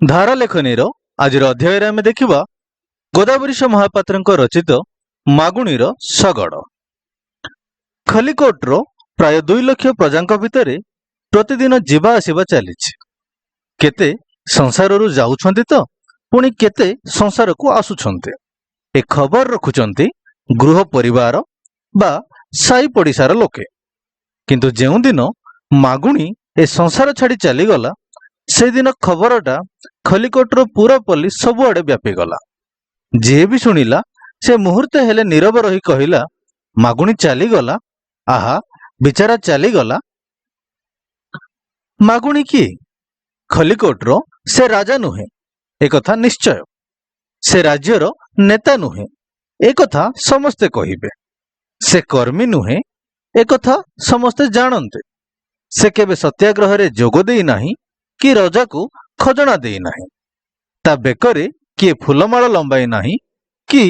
ଧାରା ଲେଖନୀର ଆଜିର ଅଧ୍ୟାୟରେ ଆମେ ଦେଖିବା ଗୋଦାବରୀଶ ମହାପାତ୍ରଙ୍କ ରଚିତ ମାଗୁଣୀର ଶଗଡ଼। ଖଲିକୋଟର ପ୍ରାୟ 2 ଲକ୍ଷ ପ୍ରଜାଙ୍କ ଭିତରେ ପ୍ରତିଦିନ ଯିବା ଆସିବା ଚାଲିଛି। କେତେ ସଂସାରରୁ ଯାଉଛନ୍ତି ତ ପୁଣି କେତେ ସଂସାରକୁ ଆସୁଛନ୍ତି। ଏ ଖବର ରଖୁଛନ୍ତି ଗୃହ ପରିବାର ବା ସାଇ ପଡ଼ିଶାର ଲୋକେ। କିନ୍ତୁ ଯେଉଁଦିନ ମାଗୁଣୀ ଏ ସଂସାର ଛାଡ଼ି ଚାଲିଗଲା, ସେଦିନ ଖବରଟା ଖଲିକୋଟର ପୁରପଲ୍ଲୀ ସବୁଆଡ଼େ ବ୍ୟାପିଗଲା। ଯିଏ ବି ଶୁଣିଲା ସେ ମୁହୂର୍ତ୍ତେ ହେଲେ ନୀରବ ରହି କହିଲା, ମାଗୁଣୀ ଚାଲିଗଲା। ଆହା, ବିଚାରା ଚାଲିଗଲା। ମାଗୁଣୀ କିଏ? ଖଲିକୋଟର ସେ ରାଜା ନୁହେଁ, ଏକଥା ନିଶ୍ଚୟ। ସେ ରାଜ୍ୟର ନେତା ନୁହେଁ, ଏକଥା ସମସ୍ତେ କହିବେ। ସେ କର୍ମୀ ନୁହେଁ, ଏକଥା ସମସ୍ତେ ଜାଣନ୍ତି। ସେ କେବେ ସତ୍ୟାଗ୍ରହରେ ଯୋଗ ଦେଇନାହିଁ କି ରଜାକୁ ଖଜଣା ଦେଇନାହିଁ। ତା ବେକରେ କିଏ ଫୁଲମାଳ ଲମ୍ବାଇ ନାହିଁ କି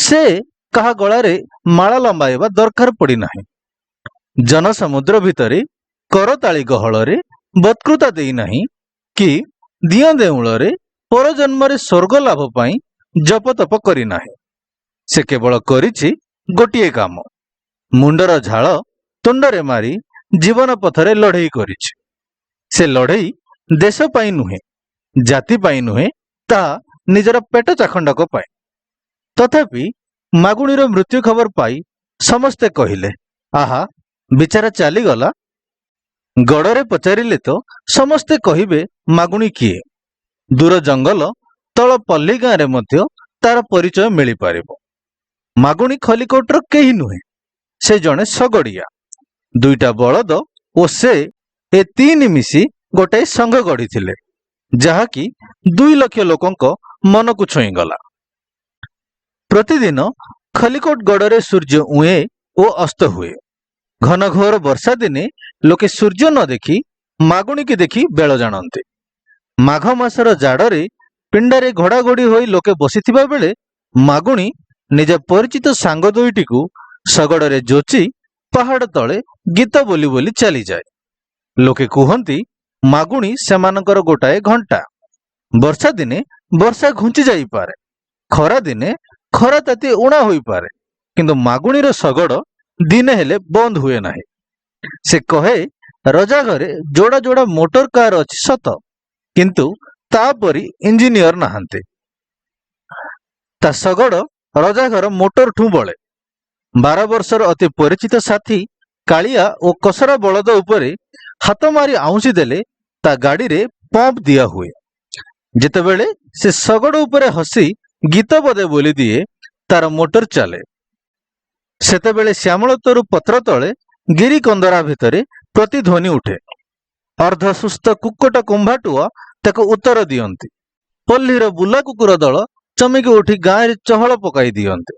ସେ କାହା ଗଳାରେ ମାଳା ଲମ୍ବାଇବା ଦରକାର ପଡ଼ିନାହିଁ। ଜନସମୁଦ୍ର ଭିତରେ କରତାଳି ଗହଳରେ ବତ୍କୃତା ଦେଇନାହିଁ କି ଦିଅଁ ଦେଉଳରେ ପରଜନ୍ମରେ ସ୍ୱର୍ଗ ଲାଭ ପାଇଁ ଜପତପ କରିନାହିଁ। ସେ କେବଳ କରିଛି ଗୋଟିଏ କାମ, ମୁଣ୍ଡର ଝାଳ ତୁଣ୍ଡରେ ମାରି ଜୀବନ ପଥରେ ଲଢ଼େଇ କରିଛି। ସେ ଲଢ଼େଇ ଦେଶ ପାଇଁ ନୁହେଁ, ଜାତି ପାଇଁ ନୁହେଁ, ତାହା ନିଜର ପେଟ ଚାଖଣ୍ଡକ ପାଇଁ। ତଥାପି ମାଗୁଣୀର ମୃତ୍ୟୁ ଖବର ପାଇ ସମସ୍ତେ କହିଲେ, ଆହା, ବିଚାରା ଚାଲିଗଲା। ଗଡ଼ରେ ପଚାରିଲେ ତ ସମସ୍ତେ କହିବେ ମାଗୁଣୀ କିଏ। ଦୂର ଜଙ୍ଗଲ ତଳ ପଲ୍ଲୀ ଗାଁରେ ମଧ୍ୟ ତାର ପରିଚୟ ମିଳିପାରିବ। ମାଗୁଣୀ ଖଲିକୋଟର କେହି ନୁହେଁ, ସେ ଜଣେ ଶଗଡ଼ିଆ। 2ଟା ବଳଦ ଓ ସେ ଏ 3 ମିଶି ଗୋଟାଏ ସଂଘ ଗଢ଼ିଥିଲେ, ଯାହାକି 2 ଲକ୍ଷ ଲୋକଙ୍କ ମନକୁ ଛୁଇଁଗଲା। ପ୍ରତିଦିନ ଖଲିକୋଟ ଗଡ଼ରେ ସୂର୍ଯ୍ୟ ଉଏଁ ଓ ଅସ୍ତ ହୁଏ। ଘନ ଘୋର ବର୍ଷା ଦିନେ ଲୋକେ ସୂର୍ଯ୍ୟ ନ ଦେଖି ମାଗୁଣୀକି ଦେଖି ବେଳ ଜାଣନ୍ତି। ମାଘ ମାସର ଜାଡ଼ରେ ପିଣ୍ଡାରେ ଘୋଡ଼ାଘୋଡ଼ି ହୋଇ ଲୋକେ ବସିଥିବା ବେଳେ ମାଗୁଣୀ ନିଜ ପରିଚିତ ସାଙ୍ଗ 2ଟିକୁ ଶଗଡ଼ରେ ଯୋଚି ପାହାଡ଼ ତଳେ ଗୀତ ବୋଲି ବୋଲି ଚାଲିଯାଏ। ଲୋକେ କୁହନ୍ତି ମାଗୁଣୀ ସେମାନଙ୍କର ଗୋଟାଏ ଘଣ୍ଟା। ବର୍ଷା ଦିନେ ବର୍ଷା ଘୁଞ୍ଚି ଯାଇପାରେ, ଖରା ଦିନେ ଖରା ତାତି ଉଣା ହୋଇପାରେ, କିନ୍ତୁ ମାଗୁଣୀର ଶଗଡ଼ ଦିନେ ହେଲେ ବନ୍ଦ ହୁଏ ନାହିଁ। ସେ କହେ, ରଜା ଘରେ ଯୋଡ଼ା ଯୋଡ଼ା ମୋଟର କାର ଅଛି ସତ, କିନ୍ତୁ ତାପରି ଇଞ୍ଜିନିୟର ନାହାନ୍ତି। ତା ଶଗଡ଼ ରଜା ଘର ମୋଟରଠୁ ବଳେ। 12 ବର୍ଷର ଅତି ପରିଚିତ ସାଥୀ କାଳିଆ ଓ କସରା ବଳଦ ଉପରେ ହାତ ମାରି ଆଉଁସି ଦେଲେ ତା ଗାଡ଼ିରେ ପମ୍ପ ଦିଆ ହୁଏ। ଯେତେବେଳେ ସେ ଶଗଡ଼ ଉପରେ ହସି ଗୀତ ବୋଧେ ବୋଲି ଦିଏ, ତାର ମୋଟର ଚାଲେ। ସେତେବେଳେ ଶ୍ୟାମଳତରୁ ପତ୍ର ତଳେ ଗିରି କନ୍ଦରା ଭିତରେ ପ୍ରତିଧ୍ୱନି ଉଠେ। ଅର୍ଦ୍ଧ ସୁସ୍ଥ କୁକଟ କୁମ୍ଭାଟୁଆ ତାକୁ ଉତ୍ତର ଦିଅନ୍ତି। ପଲ୍ଲୀର ବୁଲା କୁକୁର ଦଳ ଚମକି ଉଠି ଗାଁରେ ଚହଳ ପକାଇ ଦିଅନ୍ତି।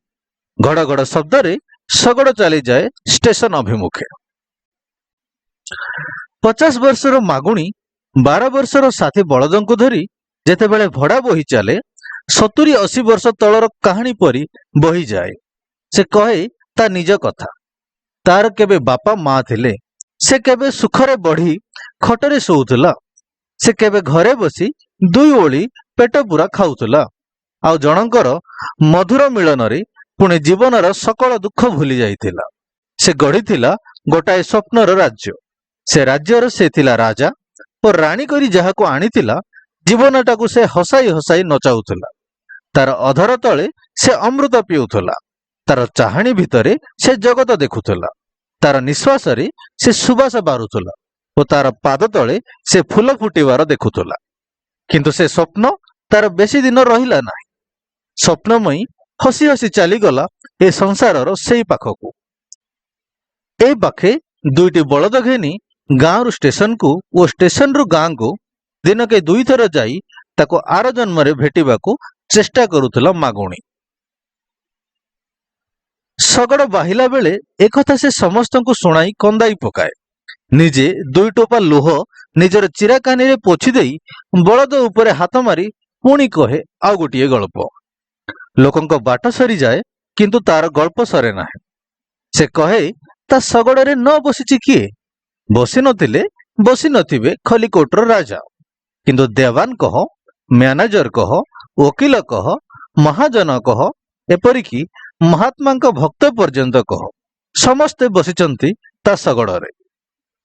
ଘଡ଼ ଘଡ଼ ଶବ୍ଦରେ ଶଗଡ଼ ଚାଲିଯାଏ ଷ୍ଟେସନ ଅଭିମୁଖେ। 50 ବର୍ଷର ମାଗୁଣୀ 12 ବର୍ଷର ସାଥୀ ବଳଦଙ୍କୁ ଧରି ଯେତେବେଳେ ଭଡ଼ା ବହି ଚାଲେ, 70-80 ବର୍ଷ ତଳର କାହାଣୀ ପରି ବହିଯାଏ। ସେ କହେ ତା ନିଜ କଥା। ତାର କେବେ ବାପା ମା ଥିଲେ, ସେ କେବେ ସୁଖରେ ବଢ଼ି ଖଟରେ ଶୋଉଥିଲା, ସେ କେବେ ଘରେ ବସି 2 ଓଳି ପେଟ ପୂରା ଖାଉଥିଲା, ଆଉ ଜଣଙ୍କର ମଧୁର ମିଳନରେ ପୁଣି ଜୀବନର ସକଳ ଦୁଃଖ ଭୁଲି ଯାଇଥିଲା। ସେ ଗଢ଼ିଥିଲା ଗୋଟାଏ ସ୍ୱପ୍ନର ରାଜ୍ୟ। ସେ ରାଜ୍ୟର ସେ ଥିଲା ରାଜା ଓ ରାଣୀ କରି ଯାହାକୁ ଆଣିଥିଲା, ଜୀବନଟାକୁ ସେ ହସାଇ ହସାଇ ନଚାଉଥିଲା। ତାର ଅଧର ତଳେ ସେ ଅମୃତ ପିଉଥିଲା, ତାର ଚାହାଣୀ ଭିତରେ ସେ ଜଗତ ଦେଖୁଥିଲା, ତାର ନିଶ୍ୱାସରେ ସେ ସୁବାସ ବାରୁଥିଲା ଓ ତାର ପାଦ ତଳେ ସେ ଫୁଲ ଫୁଟିବାର ଦେଖୁଥିଲା। କିନ୍ତୁ ସେ ସ୍ୱପ୍ନ ତାର ବେଶୀ ଦିନ ରହିଲା ନାହିଁ। ସ୍ୱପ୍ନମୟୀ ହସି ହସି ଚାଲିଗଲା ଏ ସଂସାରର ସେଇ ପାଖକୁ। ଏ ପାଖେ 2ଟି ବଳଦ ଘେନି ଗାଁରୁ ଷ୍ଟେସନକୁ ଓ ଷ୍ଟେସନରୁ ଗାଁକୁ ଦିନକେ 2 ଥର ଯାଇ ତାକୁ ଆର ଜନ୍ମରେ ଭେଟିବାକୁ ଚେଷ୍ଟା କରୁଥିଲା ମାଗୁଣୀ। ଶଗଡ଼ ବାହିଲା ବେଳେ ଏକଥା ସେ ସମସ୍ତଙ୍କୁ ଶୁଣାଇ କନ୍ଦାଇ ପକାଏ। ନିଜେ 2 ଟୋପା ଲୁହ ନିଜର ଚିରାକାନିରେ ପୋଛି ଦେଇ ବଳଦ ଉପରେ ହାତ ମାରି ପୁଣି କହେ ଆଉ ଗୋଟିଏ ଗଳ୍ପ। ଲୋକଙ୍କ ବାଟ ସରିଯାଏ, କିନ୍ତୁ ତାର ଗଳ୍ପ ସରେ ନାହିଁ। ସେ କହେ ତା ଶଗଡ଼ରେ ନ ବସିଛି କିଏ? ବସି ନଥିଲେ ବସି ନଥିବେ ଖଲିକୋଟର ରାଜା, କିନ୍ତୁ ଦେୱାନ କହ ମ୍ୟାନେଜର କହ, ଓକିଲ କହ, ମହାଜନ କହ, ଏପରିକି ମହାତ୍ମାଙ୍କ ଭକ୍ତ ପର୍ଯ୍ୟନ୍ତ କହ, ସମସ୍ତେ ବସିଛନ୍ତି ତା ଶଗଡ଼ରେ।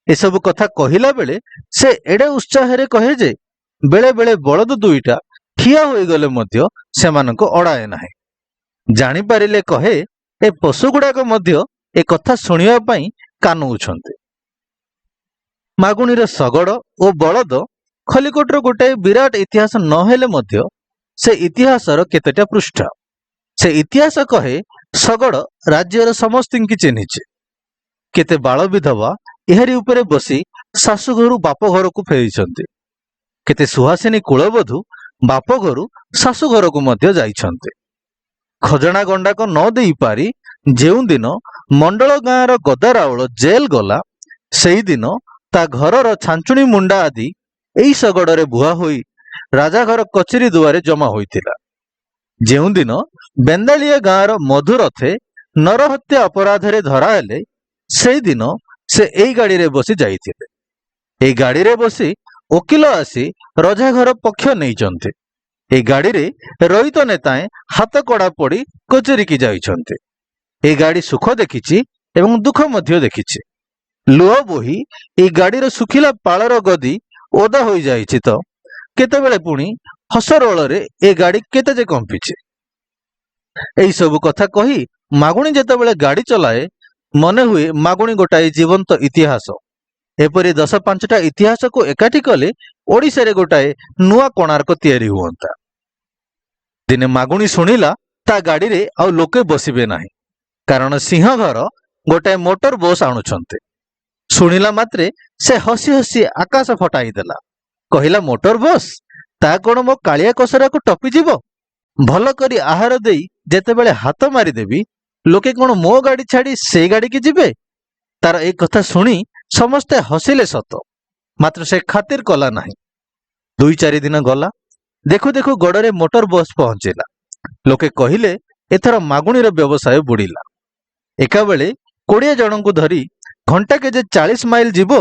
ଏସବୁ କଥା କହିଲା ବେଳେ ସେ ଏଡେ ଉତ୍ସାହରେ କହେ ଯେ ବେଳେ ବେଳେ ବଳଦ ଦୁଇଟା ଠିଆ ହୋଇଗଲେ ମଧ୍ୟ ସେମାନଙ୍କୁ ଅଡ଼ାଏ ନାହିଁ। ଜାଣିପାରିଲେ କହେ ଏ ପଶୁଗୁଡାକ ମଧ୍ୟ ଏ କଥା ଶୁଣିବା ପାଇଁ କାନଉଛନ୍ତି। ମାଗୁଣୀର ଶଗଡ଼ ଓ ବଳଦ ଖଲିକୋଟର ଗୋଟାଏ ବିରାଟ ଇତିହାସ ନହେଲେ ମଧ୍ୟ ସେ ଇତିହାସର କେତେଟା ପୃଷ୍ଠା। ସେ ଇତିହାସ କହେ ଶଗଡ଼ ରାଜ୍ୟର ସମସ୍ତିଙ୍କି ଚିହ୍ନିଛି। କେତେ ବାଳ ବିଧବା ଏହାରି ଉପରେ ବସି ଶାଶୁଘରୁ ବାପ ଘରକୁ ଫେରିଛନ୍ତି। କେତେ ସୁହାସିନୀ କୁଳବଧୂ ବାପ ଘରୁ ଶାଶୁଘରକୁ ମଧ୍ୟ ଯାଇଛନ୍ତି। ଖଜଣା ଗଣ୍ଡାକ ନ ଦେଇପାରି ଯେଉଁଦିନ ମଣ୍ଡଳ ଗାଁର ଗଦା ରାଉଳ ଜେଲ ଗଲା, ସେହିଦିନ ତା ଘରର ଛାଞ୍ଚୁଣୀ ମୁଣ୍ଡା ଆଦି ଏଇ ଶଗଡ଼ରେ ବୁହା ହୋଇ ରାଜାଘର କଚେରୀ ଦୁଆରେ ଜମା ହୋଇଥିଲା। ଯେଉଁଦିନ ବେନ୍ଦାଳିଆ ଗାଁର ମଧୁରଥେ ନରହତ୍ୟା ଅପରାଧରେ ଧରାହେଲେ, ସେଇଦିନ ସେ ଏଇ ଗାଡ଼ିରେ ବସି ଯାଇଥିଲେ। ଏଇ ଗାଡ଼ିରେ ବସି ଓକିଲ ଆସି ରଜାଘର ପକ୍ଷ ନେଇଛନ୍ତି। ଏଇ ଗାଡ଼ିରେ ରଇତ ନେତାଏ ହାତ କଡ଼ା ପଡ଼ି କଚେରୀକି ଯାଇଛନ୍ତି। ଏଇ ଗାଡ଼ି ସୁଖ ଦେଖିଛି ଏବଂ ଦୁଃଖ ମଧ୍ୟ ଦେଖିଛି। ଲୁହ ବୋହି ଏଇ ଗାଡ଼ିର ଶୁଖିଲା ପାଳର ଗଦି ଓଦା ହୋଇଯାଇଛି ତ କେତେବେଳେ ପୁଣି ହସରୋଳରେ ଏ ଗାଡ଼ି କେତେ ଯେ କମ୍ପିଛି। ଏଇ ସବୁ କଥା କହି ମାଗୁଣୀ ଯେତେବେଳେ ଗାଡ଼ି ଚଲାଏ, ମନେ ହୁଏ ମାଗୁଣୀ ଗୋଟାଏ ଜୀବନ୍ତ ଇତିହାସ। ଏପରି 10-5ଟା ଇତିହାସକୁ ଏକାଠି କଲେ ଓଡ଼ିଶାରେ ଗୋଟାଏ ନୂଆ କୋଣାର୍କ ତିଆରି ହୁଅନ୍ତା। ଦିନେ ମାଗୁଣୀ ଶୁଣିଲା ତା ଗାଡ଼ିରେ ଆଉ ଲୋକେ ବସିବେ ନାହିଁ, କାରଣ ସିଂହଘର ଗୋଟାଏ ମୋଟର ବସ୍ ଆଣୁଛନ୍ତି। ଶୁଣିଲା ମାତ୍ରେ ସେ ହସି ହସି ଆକାଶ ଫଟାଇ ଦେଲା। କହିଲା, ମୋଟର ବସ୍? ତା କଣ ମୋ କାଳିଆ କସରାକୁ ଟପିଯିବ? ଭଲ କରି ଆହାର ଦେଇ ଯେତେବେଳେ ହାତ ମାରିଦେବି, ଲୋକେ କଣ ମୋ ଗାଡ଼ି ଛାଡ଼ି ସେଇ ଗାଡ଼ିକି ଯିବେ? ତାର ଏ କଥା ଶୁଣି ସମସ୍ତେ ହସିଲେ ସତ, ମାତ୍ର ସେ ଖାତିର କଲା ନାହିଁ। 2-4 ଦିନ ଗଲା, ଦେଖୁ ଦେଖୁ ଗଡ଼ରେ ମୋଟର ବସ୍ ପହଞ୍ଚିଲା। ଲୋକେ କହିଲେ ଏଥର ମାଗୁଣୀର ବ୍ୟବସାୟ ବୁଡ଼ିଲା। ଏକାବେଳେ 20 ଜଣଙ୍କୁ ଧରି ଘଣ୍ଟାକେ ଯେ 40 ମାଇଲ ଯିବ,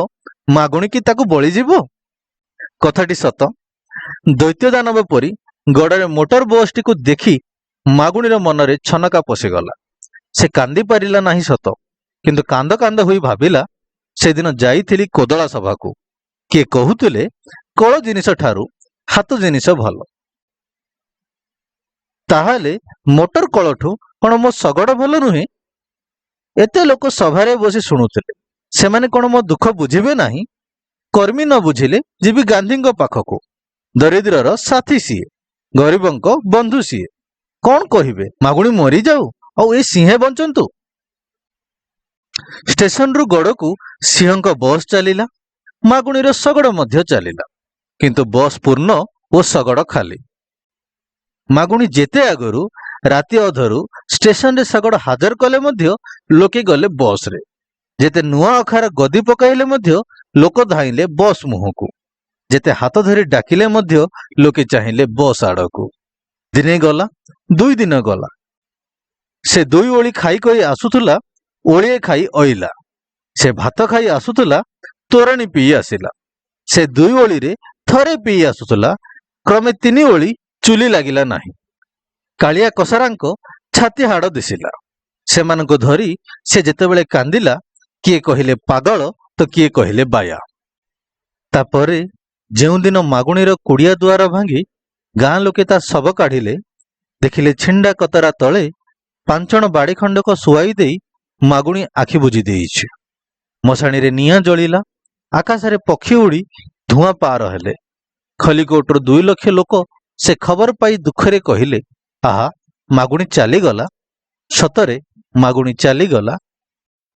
ମାଗୁଣୀ କି ତାକୁ ବଳିଯିବ? କଥାଟି ସତ। ଦୈତ୍ୟ ଦାନବ ପରି ଗଡ଼ରେ ମୋଟର ବସଟିକୁ ଦେଖି ମାଗୁଣୀର ମନରେ ଛନକା ପଶିଗଲା। ସେ କାନ୍ଦି ପାରିଲା ନାହିଁ ସତ, କିନ୍ତୁ କାନ୍ଦ କାନ୍ଦ ହୋଇ ଭାବିଲା, ସେଦିନ ଯାଇଥିଲି କୋଦଳା ସଭାକୁ। କିଏ କହୁଥିଲେ କଳ ଜିନିଷ ଠାରୁ ହାତ ଜିନିଷ ଭଲ। ତାହେଲେ ମୋଟର କଳଠୁ କଣ ମୋ ଶଗଡ଼ ଭଲ ନୁହେଁ? ଏତେ ଲୋକ ସଭାରେ ବସି ଶୁଣୁଥିଲେ, ସେମାନେ କଣ ମୋ ଦୁଃଖ ବୁଝିବେ ନାହିଁ? କର୍ମୀ ନ ବୁଝିଲେ ଯିବି ଗାନ୍ଧୀଙ୍କ ପାଖକୁ। ଦରିଦ୍ରର ସାଥୀ ସିଏ, ଗରିବଙ୍କ ବନ୍ଧୁ ସିଏ। କଣ କହିବେ, ମାଗୁଣୀ ମରିଯାଉ ଆଉ ଏ ସିଂହେ ବଞ୍ଚନ୍ତୁ। ଷ୍ଟେସନରୁ ଗଡ଼କୁ ସିଂହଙ୍କ ବସ୍ ଚାଲିଲା। ମାଗୁଣୀର ଶଗଡ଼ ମଧ୍ୟ ଚାଲିଲା, କିନ୍ତୁ ବସ୍ ପୂର୍ଣ୍ଣ ଓ ଶଗଡ଼ ଖାଲି। ମାଗୁଣୀ ଯେତେ ଆଗରୁ ରାତି ଅଧରୁ ଷ୍ଟେସନରେ ଶଗଡ଼ ହାଜର କଲେ ମଧ୍ୟ ଲୋକେ ଗଲେ ବସରେ। ଯେତେ ନୂଆ ଅଖାର ଗଦି ପକାଇଲେ ମଧ୍ୟ ଲୋକ ଧାଇଁଲେ ବସ୍ ମୁହଁକୁ। ଯେତେ ହାତ ଧରି ଡାକିଲେ ମଧ୍ୟ ଲୋକେ ଚାହିଁଲେ ବସ୍ ଆଡ଼କୁ। ଦିନେ ଗଲା, 2 ଦିନ ଗଲା। ସେ 2 ଓଳି ଖାଇ କରି ଆସୁଥିଲା, ଓଳିଏ ଖାଇ ଅଇଲା। ସେ ଭାତ ଖାଇ ଆସୁଥିଲା, ତୋରାଣୀ ପିଇ ଆସିଲା। ସେ 2 ଓଳିରେ ଥରେ ପିଇ ଆସୁଥିଲା, କ୍ରମେ 3 ଓଳି ଚୁଲି ଲାଗିଲା ନାହିଁ। କାଳିଆ କସରାଙ୍କ ଛାତି ହାଡ଼ ଦିଶିଲା। ସେମାନଙ୍କୁ ଧରି ସେ ଯେତେବେଳେ କାନ୍ଦିଲା, କିଏ କହିଲେ ପାଗଳ ତ କିଏ କହିଲେ ବାୟା। ତାପରେ ଯେଉଁଦିନ ମାଗୁଣୀର କୁଡ଼ିଆ ଦୁଆର ଭାଙ୍ଗି ଗାଁ ଲୋକେ ତା ଶବ କାଢ଼ିଲେ, ଦେଖିଲେ ଛିଣ୍ଡା କତରା ତଳେ 5 ବାଡ଼ି ଖଣ୍ଡକ ଶୁଆଇ ଦେଇ ମାଗୁଣୀ ଆଖି ବୁଜି ଦେଇଛି। ମଶାଣିରେ ନିଆଁ ଜଳିଲା, ଆକାଶରେ ପକ୍ଷୀ ଉଡ଼ି ଧୂଆଁ ପାର ହେଲେ। ଖଲିକୋଟର 2 ଲକ୍ଷ ଲୋକ ସେ ଖବର ପାଇ ଦୁଃଖରେ କହିଲେ, ଆହା, ମାଗୁଣୀ ଚାଲିଗଲା। ସତରେ ମାଗୁଣୀ ଚାଲିଗଲା।